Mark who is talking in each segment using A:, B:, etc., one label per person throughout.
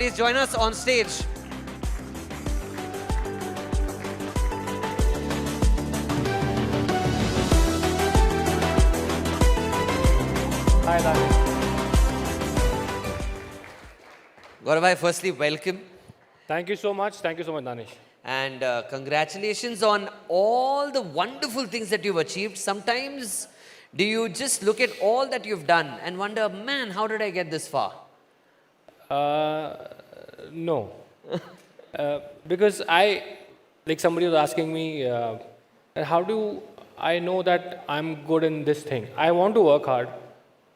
A: Please join us on stage.
B: Hi, Danish.
A: Gauravai, firstly, welcome.
B: Thank you so much. Thank you so much, Danish.
A: And congratulations on all the wonderful things that you've achieved. Sometimes, do you just look at all that you've done and wonder, man, how did I get this far?
B: No. Because somebody was asking me, how do I know that I'm good in this thing? I want to work hard.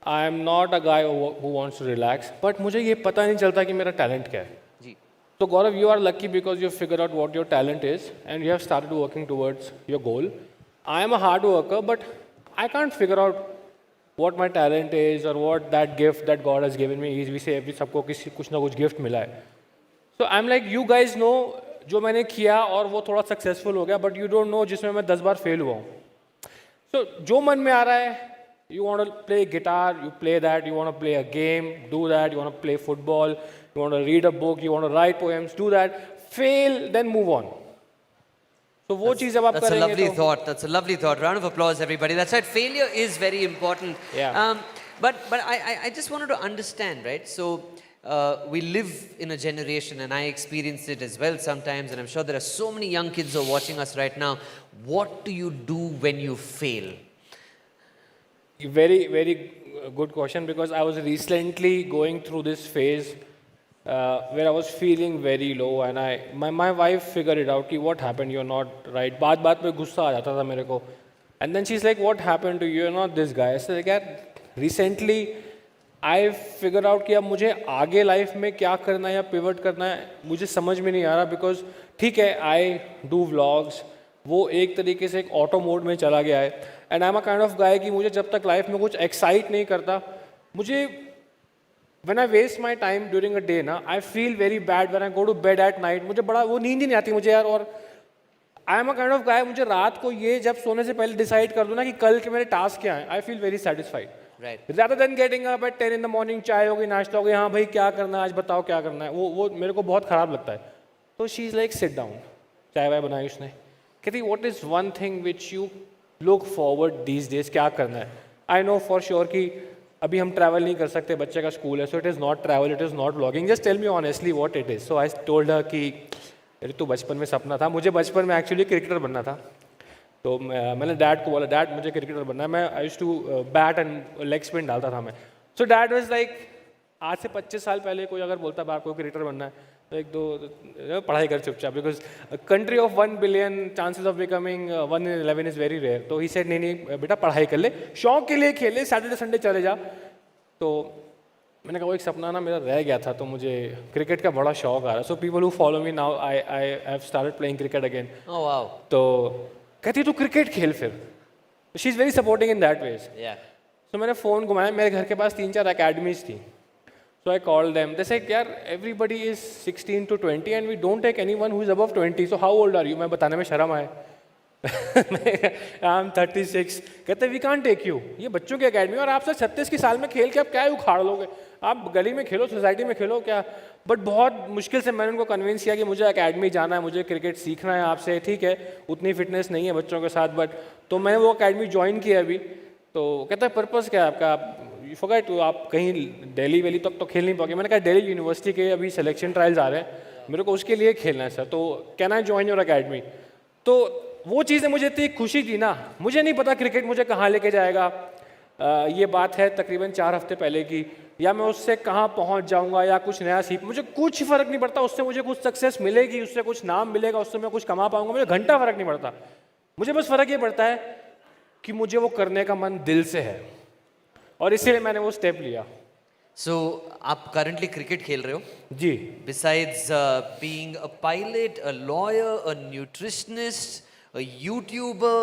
B: I'm not a guy who wants to relax. But मुझे ये पता नहीं चलता कि मेरा talent क्या है.
A: जी.
B: So Gaurav, you are lucky because you figured out what your talent is and you have started working towards your goal. I am a hard worker, but I can't figure out what my talent is or what that gift that God has given me is. We say every सबको कुछ ना कुछ gift मिला है. So I'm like, you guys know जो मैंने किया और वो थोड़ा successful हो गया, but you don't know जिसमें मैं 10 बार fail हुआ हूँ. So जो मन में आ रहा है, you want to play guitar, you play that. You want to play a game, do that. You want to play football, you want to read a book, you want to write poems, do that. Fail, then move on. So वो चीज़ जब आप
A: That's a
B: करेंगे
A: lovely
B: तो
A: thought. That's a lovely thought. Round of applause, everybody. That's right. Failure is very important.
B: Yeah.
A: But I just wanted to understand, right? So we live in a generation, and I experienced it as well sometimes, and I'm sure there are so many young kids who are watching us right now. What do you do when you fail?
B: Very, very good question because I was recently going through this phase where I was feeling very low and my wife figured it out कि what happened, you're not right. बात पे गुस्सा आ जाता था मेरे को. And then she's like, what happened to you? You're not this guy. I said, like, यार, recently I figured out कि अब मुझे आगे लाइफ में क्या करना है या पिवट करना है मुझे समझ में नहीं आ रहा बिकॉज ठीक है आई डू व्लॉग्स वो एक तरीके से एक ऑटो मोड में चला गया है and I am a kind of guy कि मुझे जब तक लाइफ में कुछ एक्साइट नहीं करता मुझे when I waste my time during a day ना I feel very bad when I go to bed at night मुझे बड़ा वो नींद ही नहीं आती मुझे यार और I am a kind of guy मुझे रात को ये जब सोने से पहले डिसाइड कर दो ना कि कल के मेरे टास्क क्या हैं आई feel very satisfied rather than getting up at 10 in the morning चाय हो गई नाश्ता हो गई हाँ भाई क्या करना है आज बताओ क्या करना है वो मेरे को बहुत ख़राब लगता है तो she is like sit down चाय वाय बनाई उसने कहती what is one thing which you look forward these days क्या करना है आई नो फॉर श्योर कि अभी हम ट्रैवल नहीं कर सकते बच्चे का स्कूल है so it is not travel it is not vlogging just tell me honestly what it is so I told her कि अरे तो बचपन में सपना था मुझे बचपन में एक्चुअली क्रिकेटर बनना था तो मैंने डैड को बोला डैड मुझे क्रिकेटर बनना है मैं I used to bat and leg spin डालता था मैं सो डैड वाज लाइक आज से 25 साल पहले कोई अगर बोलता बाप को क्रिकेटर बनना है तो एक दो पढ़ाई कर चुपचाप because country of 1 billion chances of becoming 1 in 11 is very rare तो ही सेड नहीं बेटा पढ़ाई कर ले शौक के लिए खेले सैटरडे संडे चले जा तो मैंने कहा वो एक सपना ना मेरा रह गया था तो मुझे क्रिकेट का बड़ा शौक आ रहा so people who follow me now I have started playing cricket again तो कहती तू क्रिकेट खेल फिर she is very supporting in that ways so मैंने फ़ोन घुमाया मेरे घर के पास 3-4 अकेडमीज थी सो आई कॉल देम जैसे यार everybody is 16 to 20 and we don't take any one who is above 20 so how old are you मैं बताने में शर्म आए आई एम 36 कहते वी कांट टेक यू ये बच्चों की अकेडमी और आप सर 36 की साल में खेल के आप क्या उखाड़ लोगे आप गली में खेलो सोसाइटी में खेलो क्या बट बहुत मुश्किल से मैंने उनको कन्विंस किया कि मुझे अकेडमी जाना है मुझे क्रिकेट सीखना है आपसे ठीक है उतनी फिटनेस नहीं है बच्चों के साथ बट तो मैंने वो अकेडमी ज्वाइन किया अभी तो कहता है पर्पज़ क्या है आपका आप फॉरगेट आप कहीं दिल्ली वैली तक तो खेल नहीं पाओगे मैंने कहा दिल्ली यूनिवर्सिटी के अभी सिलेक्शन ट्रायल्स आ रहे हैं मेरे को उसके लिए खेलना है सर तो can I join your academy तो वो चीज़ें मुझे इतनी खुशी थी ना मुझे नहीं पता क्रिकेट मुझे कहाँ लेके जाएगा ये बात है तकरीबन 4 हफ्ते पहले की या मैं उससे कहाँ पहुँच जाऊँगा या कुछ नया सीख मुझे कुछ फ़र्क नहीं पड़ता उससे मुझे कुछ सक्सेस मिलेगी उससे कुछ नाम मिलेगा उससे मैं कुछ कमा पाऊँगा मुझे घंटा फ़र्क नहीं पड़ता मुझे बस फ़र्क ये पड़ता है कि मुझे वो करने का मन दिल से है और इसीलिए मैंने वो स्टेप लिया
A: So आप currently क्रिकेट खेल रहे हो
B: जी
A: besides being a pilot, a lawyer, a nutritionist, a YouTuber,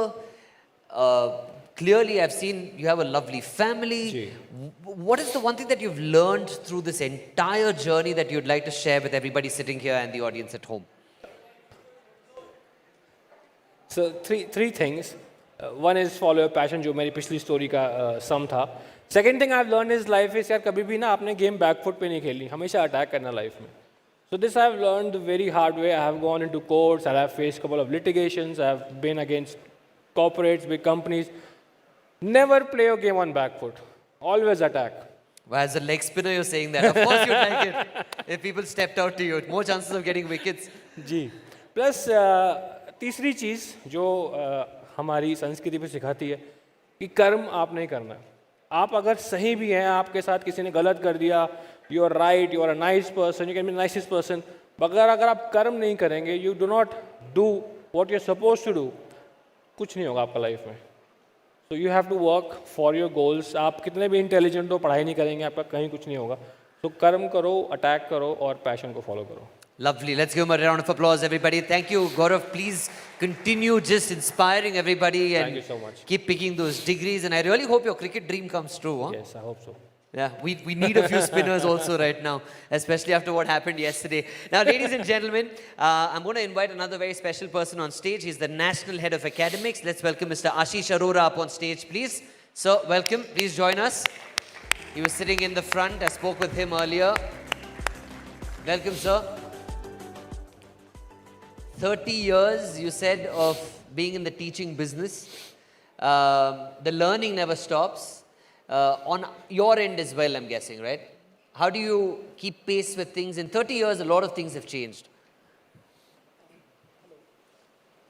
A: clearly I've seen you have a lovely family. What is the one thing that you've learned through this entire journey that you'd like to share with everybody sitting here and the audience at home?
B: So three things. One is follow your passion जो मेरी पिछली story का सम था. Second thing I've learned is life is यार कभी भी ना आपने गेम बैक फुट पे नहीं खेलनी हमेशा अटैक करना लाइफ में So this I have learned the very hard way. I have gone into courts, I have faced a couple of litigations, I have been against corporates, big companies. Never play a game on back foot. Always attack.
A: Well, as a leg spinner, you're saying that. Of course you'd like it if people stepped out to you. More chances of getting wickets.
B: जी plus तीसरी चीज़ जो हमारी संस्कृति पे सिखाती है कि कर्म आप नहीं करना। आप अगर सही भी हैं, आपके साथ किसी ने गलत कर दिया, you are right, you are a nice person, you can be nicest person, मगर अगर आप कर्म नहीं करेंगे, you do not do what you are suppose to do, कुछ नहीं होगा आपका लाइफ में। So you have to work for your goals. आप कितने भी इंटेलिजेंट हो, पढ़ाई नहीं करेंगे, आपका कहीं कुछ नहीं होगा। तो कर्म करो, अटैक करो और पैशन को फॉलो करो।
A: Lovely. Let's give him a round of applause, everybody. Thank you, Gaurav. Please continue just inspiring everybody and
B: Thank you so much.
A: keep picking those degrees. And I really hope your cricket dream comes true. Huh?
B: Yes, I hope so.
A: Yeah, we need a few spinners also right now, especially after what happened yesterday. Now, ladies and gentlemen, I'm going to invite another very special person on stage. He's the National Head of Academics. Let's welcome Mr. Ashish Arora up on stage, please. Sir, welcome. Please join us. He was sitting in the front. I spoke with him earlier. Welcome, sir. 30 years, you said, of being in the teaching business. The learning never stops. On your end as well, I'm guessing, right? How do you keep pace with things? In 30 years, a lot of things have changed.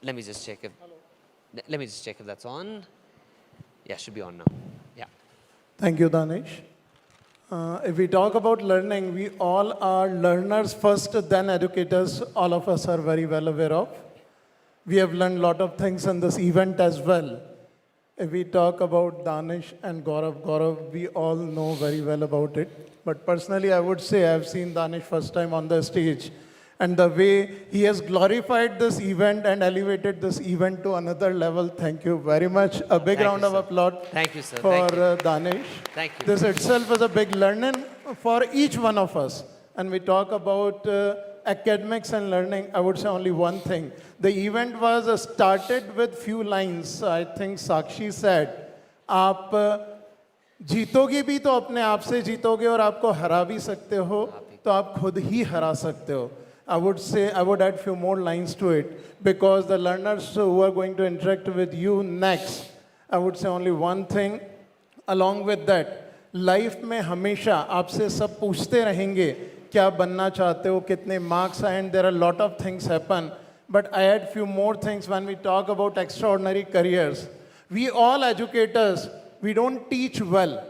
A: Let me just check if that's on. Yeah, should be on now. Yeah.
C: Thank you, Danish. If we talk about learning, we all are learners first, then educators. All of us are very well aware of. We have learned a lot of things in this event as well. If we talk about Danish and Gaurav, we all know very well about it. But personally, I would say I have seen Danish first time on the stage. And the way he has glorified this event and elevated this event to another level, thank you very much. A big
A: Thank
C: round
A: you,
C: of
A: sir.
C: applause
A: Thank you, sir.
C: for
A: Thank you.
C: Danish.
A: Thank you.
C: This itself is a big learning for each one of us. And we talk about academics and learning, I would say only one thing. The event was started with few lines. I think Sakshi said, आप जीतोगे भी तो अपने आप से जीतोगे और आपको हरा भी सकते हो, तो आप खुद ही हरा सकते हो. I would say, I would add few more lines to it, because the learners who are going to interact with you next, I would say only one thing. Along with that, life में हमेशा आपसे सब पूछते रहेंगे क्या बनना चाहते हो, कितने marks आए, and there are a lot of things happen. But I add few more things when we talk about extraordinary careers. We all educators, we don't teach well.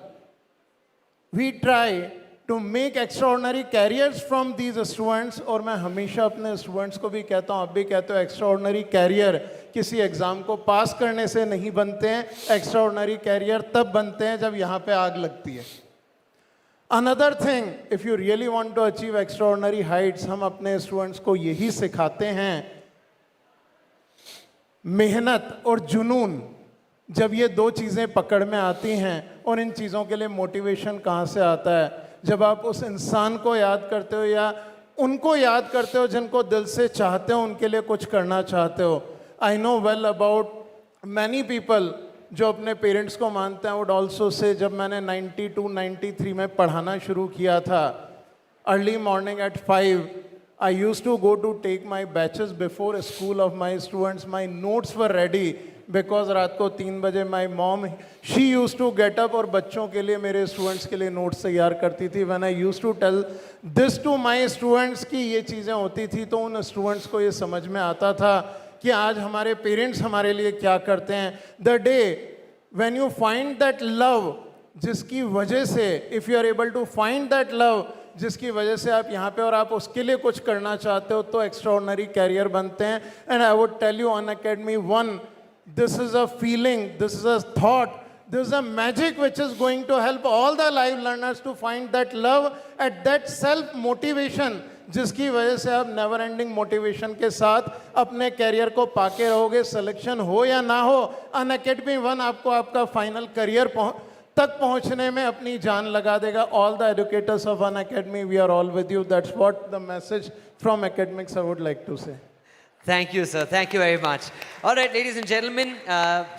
C: We try to make extraordinary careers from these students. और मैं हमेशा अपने students को भी कहता हूँ, आप भी कहते हो, एक्स्ट्राऑर्डिनरी कैरियर किसी एग्ज़ाम को पास करने से नहीं बनते हैं. एक्स्ट्राऑर्डिनरी कैरियर तब बनते हैं जब यहाँ पे आग लगती है. Another thing, if you really want to achieve extraordinary heights, हम अपने स्टूडेंट्स को यही सिखाते हैं, मेहनत और जुनून. जब ये दो चीज़ें पकड़ में आती हैं, और इन चीज़ों के लिए मोटिवेशन कहाँ से आता है, जब आप उस इंसान को याद करते हो या उनको याद करते हो जिनको दिल से चाहते हो, उनके लिए कुछ करना चाहते हो. I know well about many people जो अपने पेरेंट्स को मानते हैं, वुड ऑल्सो से, जब मैंने 92-93 में पढ़ाना शुरू किया था, early morning at 5, I used to go to take my batches before school of my students. My notes were ready because रात को 3 बजे my mom, she used to get up और बच्चों के लिए, मेरे students के लिए notes तैयार करती थी. When I used to tell this to my students कि ये चीज़ें होती थी, तो उन students को ये समझ में आता था कि आज हमारे parents हमारे लिए क्या करते हैं. The day when you find that love, जिसकी वजह से, if you are able to find that love, जिसकी वजह से आप यहाँ पे और आप उसके लिए कुछ करना चाहते हो, तो एक्स्ट्राऑर्डिनरी कैरियर बनते हैं. And I would tell you Unacademy one, this is a feeling, this is a thought, this is a magic which is going to help all the live learners to find that love at that self motivation, जिसकी वजह से आप never ending motivation के साथ अपने career को पाके रहोगे. Selection हो या ना हो, अन अकेडमी वन आपको आपका फाइनल करियर तक पहुंचने में अपनी जान लगा देगा. All the educators of Unacademy, we are all with you. That's what the message from academics I would like to say.
A: Thank you, sir. Thank you very much. All right, ladies and gentlemen,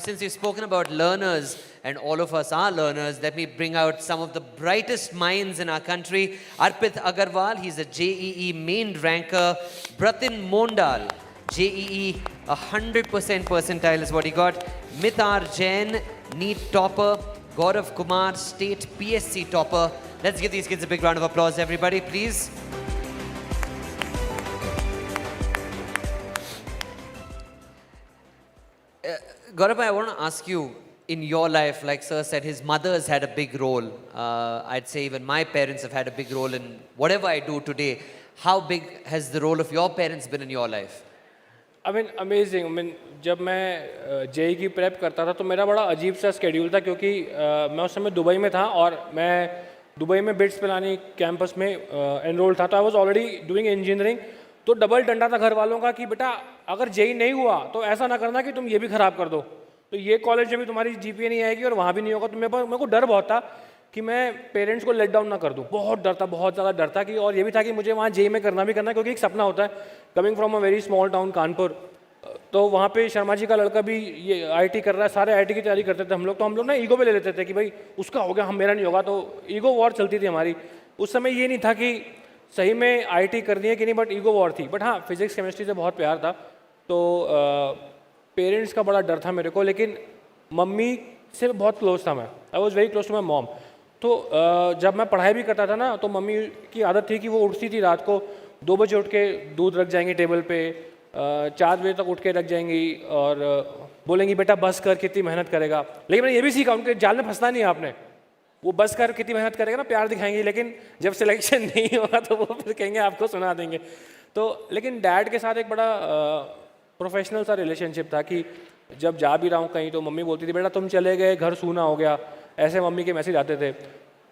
A: since you've spoken about learners, and all of us are learners. Let me bring out some of the brightest minds in our country. Arpit Agarwal, he's a JEE main ranker. Bratin Mondal, JEE 100% percentile is what he got. Mithar Jain, NEET topper. Gaurav Kumar, state PSC topper. Let's give these kids a big round of applause, everybody, please. Gaurav, I want to ask you, in your life, like Sir said, his mother has had a big role. I'd say even my parents have had a big role in whatever I do today. How big has the role of your parents been in your life?
B: I mean, amazing. I mean, जब मैं JEE की prep करता था तो मेरा बड़ा अजीब सा स्केड्यूल था क्योंकि मैं उस समय दुबई में था और मैं दुबई में बिट्स पिलानी कैंपस में एनरोल था, तो I was already doing engineering. तो डबल डंडा था घर वालों का कि बेटा अगर जेई नहीं हुआ तो ऐसा ना करना कि तुम ये भी ख़राब कर दो, तो ये कॉलेज में भी तुम्हारी जीपीए नहीं आएगी और वहाँ भी नहीं होगा। तो मेरे को डर बहुत था कि मैं पेरेंट्स को लेट डाउन ना कर दूँ, बहुत डर था, बहुत ज़्यादा डर था कि, और ये भी था कि मुझे वहाँ जेई में करना भी करना है क्योंकि एक सपना होता है। Coming from a very small town Kanpur, तो वहाँ पे शर्मा जी का लड़का भी ये आईटी कर रहा है, सारे आईटी की तैयारी करते थे हम लोग, तो हम लोग ना ईगो पे ले लेते थे कि भाई उसका हो गया, हम मेरा नहीं होगा, तो ईगो वॉर चलती थी हमारी। उस समय ये नहीं था कि सही में आईटी करनी है कि नहीं, बट ईगो वॉर थी। बट हाँ, फिजिक्स केमिस्ट्री से बहुत प्यार था, तो पेरेंट्स का बड़ा डर था मेरे को, लेकिन मम्मी से बहुत क्लोज था मैं। I was very close to my mom. तो जब मैं पढ़ाई भी करता था ना, तो मम्मी की आदत थी कि वो उठती थी रात को 2 बजे उठ के दूध रख जाएंगी टेबल पे, 4 बजे तक उठ के रख जाएंगी और बोलेंगी बेटा बस कर, कितनी मेहनत करेगा। लेकिन मैंने ये भी सीखा, उनके जाल में फंसना नहीं है आपने। वो बस कर कितनी मेहनत करेगा ना, प्यार दिखाएंगी, लेकिन जब सिलेक्शन नहीं होगा तो वो फिर कहेंगे आपको सुना देंगे। तो लेकिन डैड के साथ एक बड़ा प्रोफेशनल सा रिलेशनशिप था कि जब जा भी रहा हूँ कहीं तो मम्मी बोलती थी बेटा तुम चले गए, घर सूना हो गया, ऐसे मम्मी के मैसेज आते थे।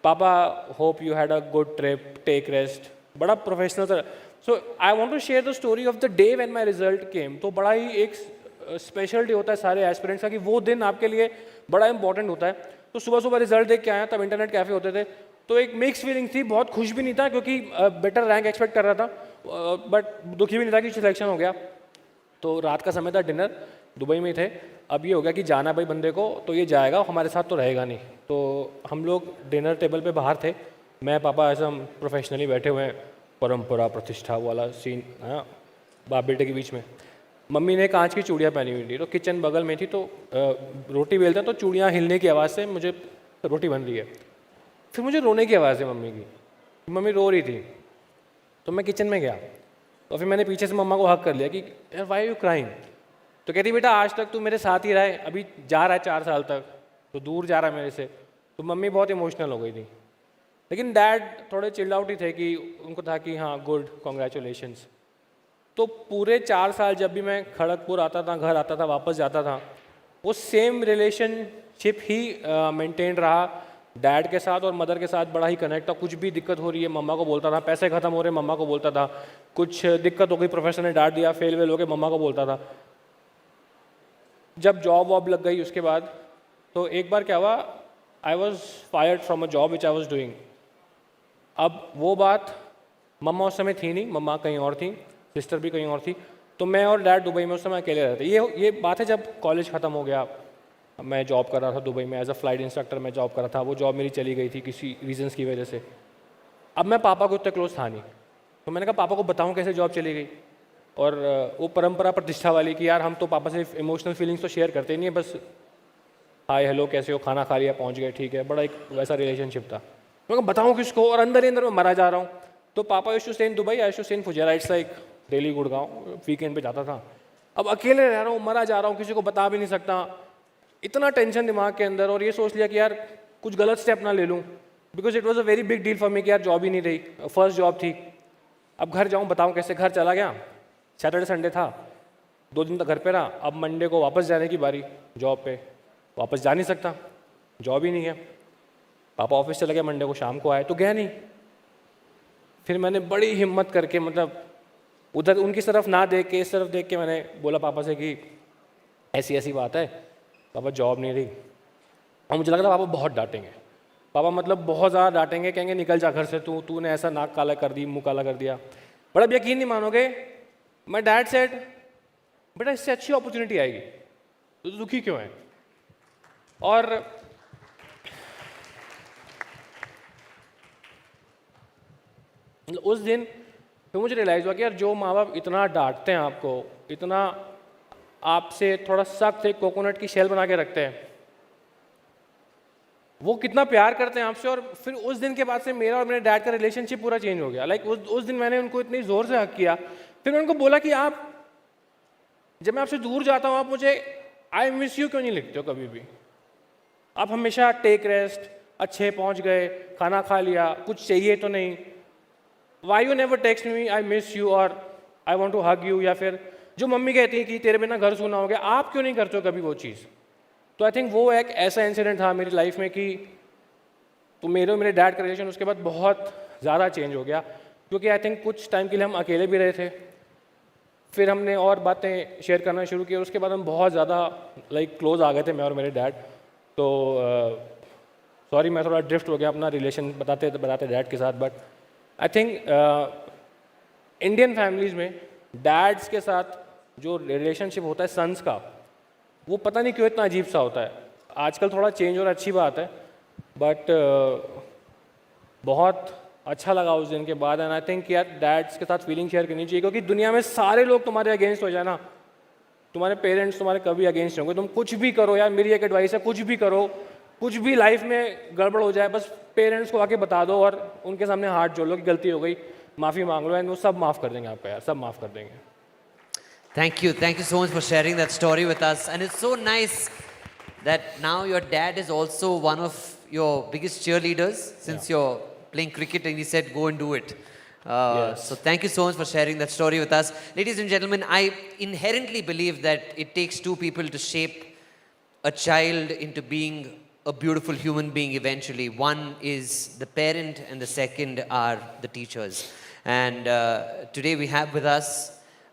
B: पापा hope you had a good trip, take rest, बड़ा प्रोफेशनल सा। So I want to share the story of the day when my result came. तो बड़ा ही एक स्पेशल डे होता है सारे एस्पिरेंट्स का कि वो दिन आपके लिए बड़ा इंपॉर्टेंट होता है। तो सुबह सुबह रिजल्ट देख के आया, तब इंटरनेट कैफ़े होते थे, तो एक मिक्स फीलिंग थी। बहुत खुश भी नहीं था क्योंकि बेटर रैंक एक्सपेक्ट कर रहा था, बट दुखी भी नहीं था कि सिलेक्शन हो गया। तो रात का समय था, डिनर दुबई में थे। अब ये हो गया कि जाना भाई बंदे को, तो ये जाएगा, हमारे साथ तो रहेगा नहीं। तो हम लोग डिनर टेबल पे बाहर थे, मैं पापा ऐसा हम प्रोफेशनली बैठे हुए हैं, परंपरा प्रतिष्ठा वाला सीन, हाँ, बाप बेटे के बीच में। मम्मी ने कांच की चूड़ियाँ पहनी हुई थी, तो किचन बगल में थी, तो रोटी बेलते हैं तो चूड़ियाँ हिलने की आवाज़ से मुझे रोटी बन रही है। फिर मुझे रोने की आवाज़ है मम्मी की, मम्मी रो रही थी। तो मैं किचन में गया, तो फिर मैंने पीछे से मम्मा को हक कर लिया कि यार वाई यू क्राइंग। तो कहती बेटा आज तक तू मेरे साथ ही रहा है, अभी जा रहा है 4 साल तक, तो दूर जा रहा है मेरे से। तो मम्मी बहुत इमोशनल हो गई थी, लेकिन डैड थोड़े चिल्ड आउट ही थे कि उनको था कि हाँ गुड, कॉन्ग्रेचुलेशंस। तो पूरे 4 साल जब भी मैं खड़गपुर आता था, घर आता था, वापस जाता था, वो सेम रिलेशनशिप ही मेंटेन रहा डैड के साथ, और मदर के साथ बड़ा ही कनेक्ट था। कुछ भी दिक्कत हो रही है मम्मा को बोलता था, पैसे ख़त्म हो रहे मम्मा को बोलता था, कुछ दिक्कत हो गई, प्रोफेसर ने डांट दिया, फेल वेल हो गए, मम्मा को बोलता था। जब जॉब वॉब लग गई उसके बाद, तो एक बार क्या हुआ, I was fired from a job which I was doing. अब वो बात मम्मा उस समय थी नहीं, मम्मा कहीं और थी, सिस्टर भी कहीं और थी, तो मैं और डैड दुबई में उस समय अकेले रहते। ये बात है जब कॉलेज ख़त्म हो गया, मैं जॉब कर रहा था दुबई में, एज अ फ्लाइट इंस्ट्रक्टर मैं जॉब कर रहा था। वो जॉब मेरी चली गई थी किसी रीजंस की वजह से। अब मैं पापा को उतना क्लोज था नहीं, तो मैंने कहा पापा को बताऊं कैसे जॉब चली गई। और वो परंपरा प्रतिष्ठा वाली कि यार हम तो पापा से इमोशनल फीलिंग्स तो शेयर करते नहीं है, बस हाय हेलो कैसे हो, खाना खा लिया, पहुँच गए, ठीक है, बड़ा एक वैसा रिलेशनशिप था। मैं कहा बताऊँ किसको, और अंदर ही अंदर मैं मरा जा रहा हूँ। तो पापा used to stay in Dubai, I used to stay in Fujairah, it's like Delhi Gurgaon, weekend पे जाता था। अब अकेले रह रहा हूँ, मरा जा रहा हूँ, किसी को बता भी नहीं सकता, इतना टेंशन दिमाग के अंदर। और ये सोच लिया कि यार कुछ गलत स्टेप ना ले लूँ, because it was a very big deal for me कि यार जॉब ही नहीं रही, फर्स्ट जॉब थी। अब घर जाऊँ बताऊँ कैसे, घर चला गया, सैटरडे संडे था, 2 दिन तक घर पे रहा। अब मंडे को वापस जाने की बारी, जॉब पे वापस जा नहीं सकता, जॉब ही नहीं है। पापा ऑफिस चले गए, मंडे को शाम को आए तो गया नहीं। फिर मैंने बड़ी हिम्मत करके, मतलब उधर उनकी तरफ ना देख के इस तरफ देख के मैंने बोला पापा से कि ऐसी ऐसी बात है पापा, जॉब नहीं रही। और मुझे लग रहा पापा बहुत डांटेंगे, पापा मतलब बहुत ज़्यादा डांटेंगे, कहेंगे निकल जा घर से, तूने ऐसा नाक काला कर दी, मुँह काला कर दिया। बड़ा अब यकीन नहीं मानोगे, मैं डैड सेड बेटा इससे अच्छी अपॉर्चुनिटी आएगी, तो दुखी क्यों है। और उस दिन फिर मुझे रियलाइज़ हुआ कि यार जो माँ बाप इतना डांटते हैं आपको, इतना आपसे थोड़ा सख्त एक कोकोनट की शेल बना के रखते हैं, वो कितना प्यार करते हैं आपसे। और फिर उस दिन के बाद से मेरा और मेरे डैड का रिलेशनशिप पूरा चेंज हो गया। लाइक उस दिन मैंने उनको इतनी ज़ोर से हक किया, फिर मैंने उनको बोला कि आप, जब मैं आपसे दूर जाता हूँ, आप मुझे आई मिस यू क्यों नहीं लिखते हो कभी भी? आप हमेशा टेक रेस्ट, अच्छे पहुँच गए, खाना खा लिया, कुछ चाहिए तो नहीं, why you never text me I miss you और I want to hug you, या फिर जो मम्मी कहती है कि तेरे बिना घर सूना हो गया, आप क्यों नहीं करते हो कभी वो चीज़? तो आई थिंक वो एक ऐसा इंसिडेंट था मेरी लाइफ में कि तो मेरे और मेरे डैड का रिलेशन उसके बाद बहुत ज़्यादा चेंज हो गया, क्योंकि आई थिंक कुछ टाइम के लिए हम अकेले भी रहे थे, फिर हमने और बातें शेयर करना शुरू की और उसके बाद हम बहुत ज़्यादा लाइक क्लोज आ गए थे, मैं और मेरे डैड। तो सॉरी मैं थोड़ा ड्रिफ्ट हो गया अपना रिलेशन बताते बताते डैड के साथ, but I think Indian families में डैड्स के साथ जो रिलेशनशिप होता है सन्स का, वो पता नहीं क्यों इतना अजीब सा होता है। आजकल थोड़ा चेंज हो रहा है, अच्छी बात है, बट बहुत अच्छा लगा उस दिन के बाद। एंड आई थिंक यार डैड्स के साथ फीलिंग शेयर करनी चाहिए, क्योंकि दुनिया में सारे लोग तुम्हारे अगेंस्ट हो जाए ना, तुम्हारे पेरेंट्स तुम्हारे कभी अगेंस्ट होंगे, तुम कुछ भी करो यार, मेरी एक एडवाइस है, कुछ भी करो, कुछ भी लाइफ में गड़बड़ हो जाए, बस पेरेंट्स को आके बता दो और उनके सामने हाथ जोड़ लो कि गलती हो गई, माफ़ी मांग लो, एंड वो सब माफ़ कर देंगे आपको यार, सब माफ़ कर देंगे।
A: Thank you so much for sharing that story with us. And it's so nice that now your dad is also one of your biggest cheerleaders since you're playing cricket and he said, go and do it.
B: Yes.
A: So thank you so much for sharing that story with us. Ladies and gentlemen, I inherently believe that it takes two people to shape a child into being a beautiful human being eventually. One is the parent and the second are the teachers. And today we have with us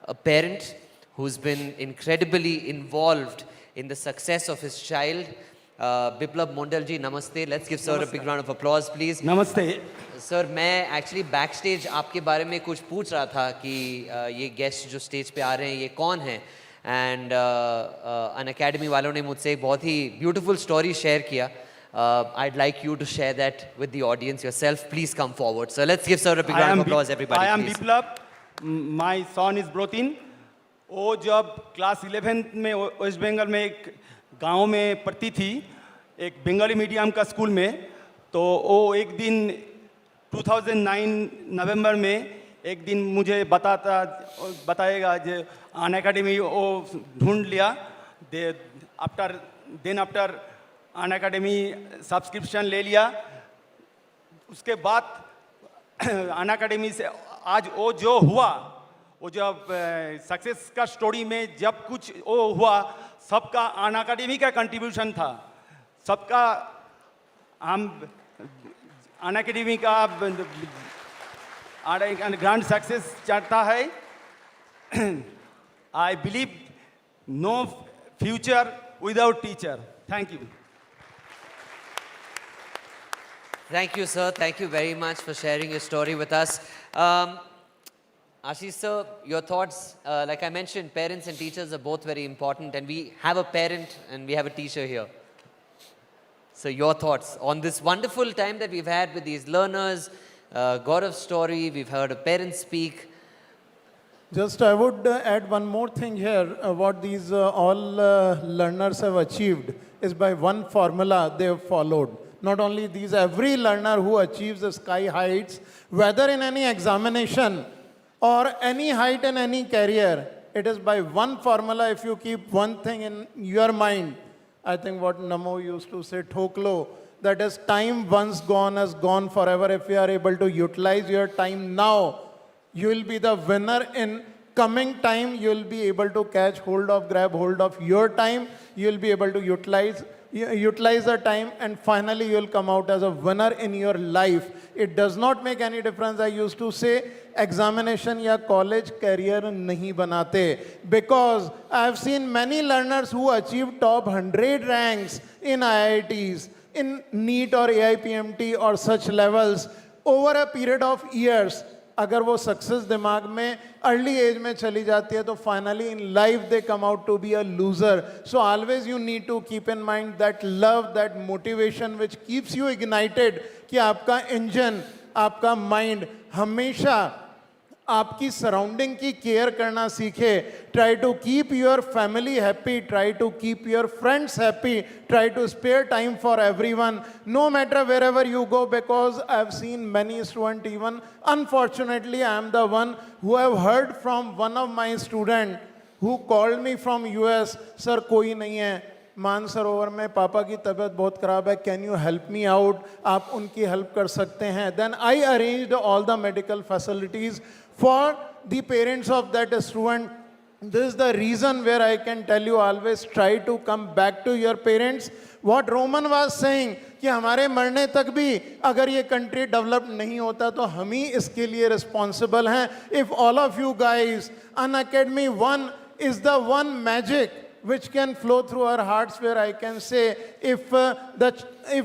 A: a parent who's been incredibly involved in the success of his child. Biplab Mondal ji, namaste. Let's give sir a big round of applause, please.
D: नमस्ते।
A: Sir मैं actually back stage आपके बारे में कुछ पूछ रहा था कि ये गेस्ट जो स्टेज पे आ रहे हैं ये कौन है, एंड अन अकेडमी वालों ने मुझसे एक बहुत ही ब्यूटीफुल स्टोरी शेयर किया. I'd like you to share that with the audience yourself. Please come forward. So let's give sir a big round of applause, everybody.
D: I am
A: please.
D: Biplab. My son is Brotin. वो जब class 11th में waste Bengal में एक गांव में पढ़ती थी, एक बंगाली मीडियम का स्कूल में, तो वो एक दिन 2009 नवंबर में एक दिन मुझे बताएगा जो अन अकेडमी वो ढूंढ लिया, आफ्टर अन अकेडमी सब्सक्रिप्शन ले लिया। उसके बाद अन अकेडमी से आज वो जो हुआ, वो जब सक्सेस का स्टोरी में जब कुछ वो हुआ, सबका अन अकेडमी का कंट्रीब्यूशन था, सबका हम अन अकेडमी का ग्रैंड सक्सेस चाहता है। I believe no future without teacher. Thank you.
A: Thank you, sir. Thank you very much for sharing your story with us. Ashish sir, your thoughts, like I mentioned, parents and teachers are both very important, and we have a parent and we have a teacher here. So your thoughts on this wonderful time that we've had with these learners, Gaurav's story, we've heard a parent speak.
C: Just I would add one more thing here. What these all learners have achieved is by one formula they have followed. Not only these, every learner who achieves the sky heights, whether in any examination or any height in any career, it is by one formula. If you keep one thing in your mind, I think what Namo used to say, Thoklo, that is time once gone has gone forever. If you are able to utilize your time now, you will be the winner in coming time. You will be able to grab hold of your time. You will be able to utilize the time, and finally you will come out as a winner in your life. It does not make any difference. I used to say examination या college career नहीं बनाते, because I have seen many learners who achieve top 100 ranks in IITs, in NEET or AIPMT or such levels over a period of years. अगर वो success दिमाग में early as में चली जाती है तो finally in life they come out to be a loser. So always you need to keep in mind that love, that motivation which keeps you ignited, कि आपका इंजन आपका माइंड हमेशा आपकी सराउंडिंग की केयर करना सीखे. Try to keep your family happy, try to keep your friends happy, try to spare time for everyone, no matter wherever you go, because I have seen many student, even unfortunately I am the one who have heard from one of my student who called me from US, sir कोई नहीं है मानसरोवर में, पापा की तबीयत बहुत ख़राब है, can you help me out, आप उनकी हेल्प कर सकते हैं. Then I arranged all the medical facilities for the parents of that student. This is the reason where I can tell you always try to come back to your parents. What Roman was saying कि हमारे मरने तक भी अगर ये country develop नहीं होता तो हम ही इसके लिए रिस्पॉन्सिबल हैं. If all of you guys, Unacademy 1 is the one magic which can flow through our hearts, where I can say if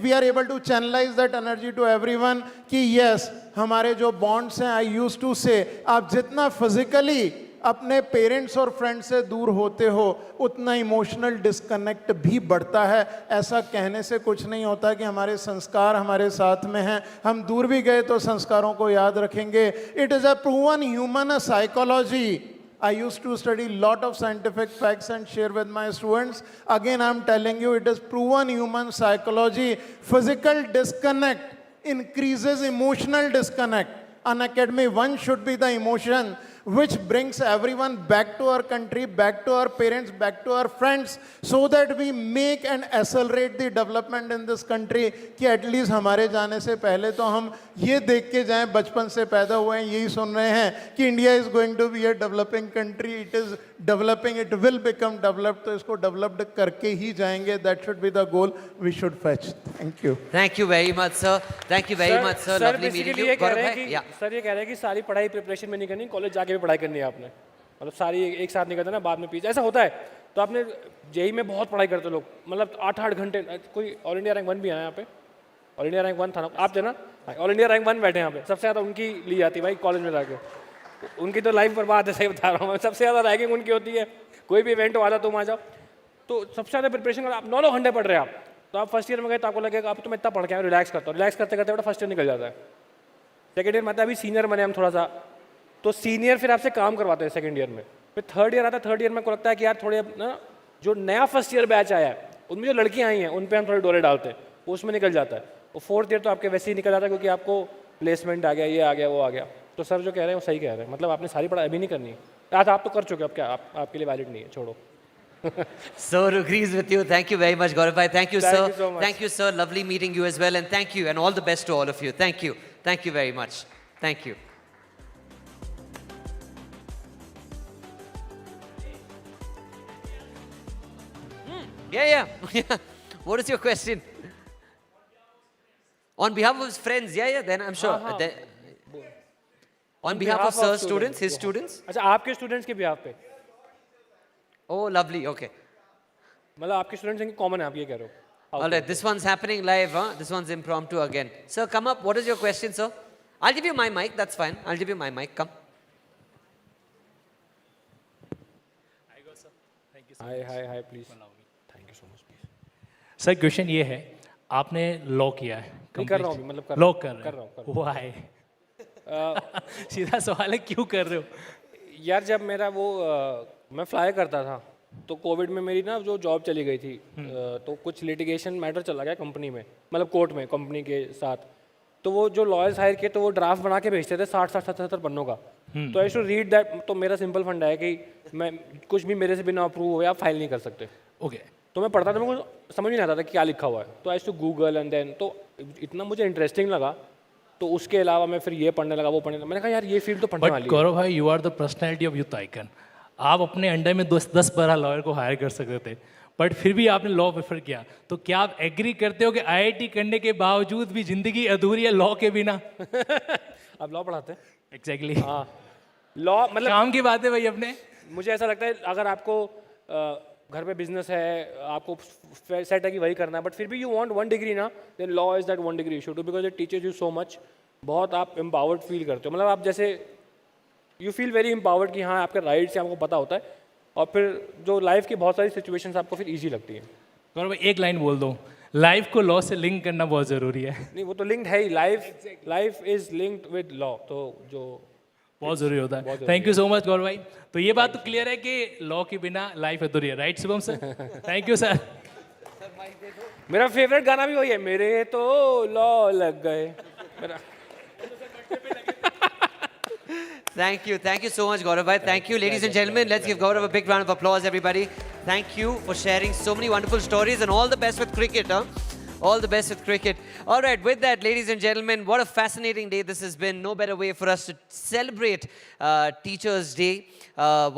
C: we are able to channelize that energy to everyone कि yes, हमारे जो bonds हैं, I used to say, आप जितना physically अपने parents और friends से दूर होते हो उतना इमोशनल डिस्कनेक्ट भी बढ़ता है. ऐसा कहने से कुछ नहीं होता कि हमारे संस्कार हमारे साथ में हैं, हम दूर भी गए तो संस्कारों को याद रखेंगे. It is a proven human psychology. I used to study lot of scientific facts and share with my students. Again, I'm telling you, it is proven human psychology. Physical disconnect increases emotional disconnect. Unacademy 1 should be the emotion which brings everyone back to our country, back to our parents, back to our friends, so that we make and accelerate the development in this country. कि at least हमारे जाने से पहले तो हम ये देख के जाएं, बचपन से पैदा हुए हैं यही सुन रहे हैं कि India is going to be a developing country, it is developing, it will become developed, तो इसको developed करके ही जाएंगे. That should be the goal we should fetch. Thank you.
A: Thank you very much, sir. Thank you very much, sir. Lovely meeting
B: basically
A: you.
B: ये कह
A: Gaurav
B: रहे हैं
A: bhai,
B: कि
A: yeah.
B: Sir ये कह रहे हैं कि सारी पढ़ाई प्रिपरेशन में नहीं करनी, कॉलेज जाके भी पढ़ाई करनी है आपने, मतलब सारी एक साथ नहीं करते ना, बाद में पीछे ऐसा होता है. तो आपने जेई में बहुत पढ़ाई करते लोग, मतलब 8-8 घंटे. कोई ऑल इंडिया रैंक 1 भी आया यहाँ पे, ऑल इंडिया रैंक 1 था ना, आप थे ना, ऑल इंडिया रैंक 1 बैठे यहाँ पे, सबसे ज़्यादा उनकी ली जाती है भाई कॉलेज में जाके. उनकी तो लाइफ बर्बाद है, सही बता रहा हूँ मैं, सबसे ज़्यादा रैंकिंग उनकी होती है. कोई भी इवेंट हो आ जाओ तुम आ जाओ, तो सबसे ज़्यादा प्रिपरेशन कर, आप 9 घंटे पढ़ रहे हैं आप, तो आप फर्स्ट ईयर में गए तो आपको लगेगा आप तो मैं इतना पढ़ के आया, रिलैक्स करता हूँ, रिलैक्स करते करते बड़ा फर्स्ट ईयर निकल जाता है. सेकेंड ईयर में आता है, अभी सीनियर बने हम थोड़ा सा, तो सीनियर फिर आपसे काम करवाते हैं सेकेंड ईयर में. फिर थर्ड ईयर आता है, थर्ड ईयर में को लगता है कि यार थोड़े ना जो नया फर्स्ट ईयर बैच आया है उनमें जो लड़कियाँ आई हैं उन पर हम थोड़े डोरे डालते हैं, उसमें निकल जाता है. और फोर्थ ईयर तो आपके वैसे ही निकल जाता है क्योंकि आपको प्लेसमेंट आ गया, ये आ गया, वो आ गया. तो सर जो कह रहे हैं वो सही कह रहे हैं, मतलब आपने सारी पढ़ाई अभी नहीं करनी है. आज आप तो कर चुके हो, अब क्या आपके लिए वैलिड नहीं है, छोड़ो.
A: Sir agrees with you. Thank you very much, Gaurav bhai. Thank you,
B: Thank
A: sir.
B: you so much.
A: Thank you, sir. Lovely meeting you as well. And thank you. And all the best to all of you. Thank you. Thank you very much. Thank you. Yeah. What is your question? On behalf of his friends, yeah, then I'm sure. On behalf of sir students, his students?
B: अच्छा, आपके students के behalf पे,
A: Oh, lovely. Okay.
B: मतलब आपके students हैं कि common है, आप ये कह रहे हो.
A: All right. This one's happening live, huh? This one's impromptu again. Sir, come up. What is your question, sir? I'll give you my mic. That's fine. I'll give you my mic. Come.
B: Hi please. Thank you so much please.
E: Sir question ये है, आपने law किया है,
B: नहीं कर रहा हूँ अभी, मतलब कर
E: लॉ
B: रहा हूँ, कर रहा हूँ.
E: व्हाई? सीधा सवाल है, क्यों कर रहे हो?
B: यार जब मेरा वो मैं फ्लाई करता था तो कोविड में मेरी ना जो जॉब चली गई थी, तो कुछ लिटिगेशन मैटर चला गया कंपनी में, मतलब कोर्ट में कंपनी के साथ. तो वो जो लॉयर्स हायर किए तो वो ड्राफ्ट बना के भेजते थे 60-70 पन्नों का. तो आई शुड रीड दैट. तो मेरा सिंपल फंडा है कि मैं कुछ भी मेरे से बिना अप्रूव हुए आप फाइल नहीं कर सकते.
E: ओके.
B: तो मैं पढ़ता था, मेरे को समझ नहीं आता था कि क्या लिखा हुआ है. तो आई टू गूगल एंड देन तो इतना मुझे इंटरेस्टिंग लगा, तो उसके अलावा मैं फिर ये पढ़ने लगा, वो पढ़ने लगा. मैंने कहा यार ये फील्ड तो पढ़ने
E: बट
B: वाली है.
E: गौरव भाई, you are the personality of youth icon. आप अपने अंडर में 10-12 लॉयर को हायर कर सकते थे, बट फिर भी आपने लॉ प्रेफर किया. तो क्या आप एग्री करते हो कि IIT करने के बावजूद भी जिंदगी अधूरी है लॉ के बिना?
B: अब लॉ पढ़ाते हैं.
E: एग्जैक्टली.
B: हाँ, लॉ मतलब
E: काम की बात है भाई. अपने
B: मुझे ऐसा लगता है अगर आपको घर पे बिजनेस है, आपको सेट है कि वही करना है, बट फिर भी यू वांट 1 डिग्री ना, then law is that 1 degree issue too, because it teaches you so much. बहुत आप एम्पावर्ड फील करते हो, मतलब आप जैसे यू फील वेरी एम्पावर्ड कि हाँ आपके राइट्स हैं, आपको पता होता है, और फिर जो लाइफ की बहुत सारी सिचुएशंस आपको फिर ईजी लगती हैं.
E: गौरव भाई एक लाइन बोल दो, लाइफ को लॉ से लिंक करना बहुत ज़रूरी है,
B: नहीं वो तो लिंक्ड है ही, life is linked with law, तो जो
E: बहुत ज़रूरी होता है. Thank you so much Gaurav भाई. तो ये बात तो क्लियर है कि लॉ के बिना लाइफ अधूरी है, right Shubham sir? Thank you sir.
B: मेरा फेवरेट गाना भी वही है, मेरे तो लॉ लग गए मेरा.
A: Thank you so much, Gaurav bhai. Thank you, ladies and gentlemen. Let's give Gaurav a big round of applause, everybody. Thank you for sharing so many wonderful stories, and all the best with cricket, huh? All the best with cricket. All right, with that, ladies and gentlemen, what a fascinating day this has been. No better way for us to celebrate Teachers' Day.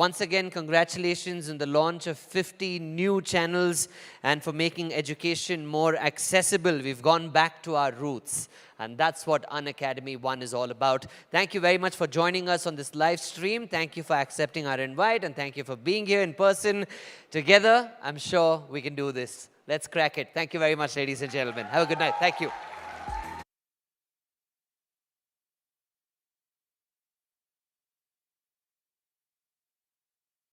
A: Once again, congratulations on the launch of 50 new channels and for making education more accessible. We've gone back to our roots. And that's what Unacademy One is all about. Thank you very much for joining us on this live stream. Thank you for accepting our invite. And thank you for being here in person. Together, I'm sure we can do this. Let's crack it. Thank you very much, ladies and gentlemen. Have a good night. Thank you.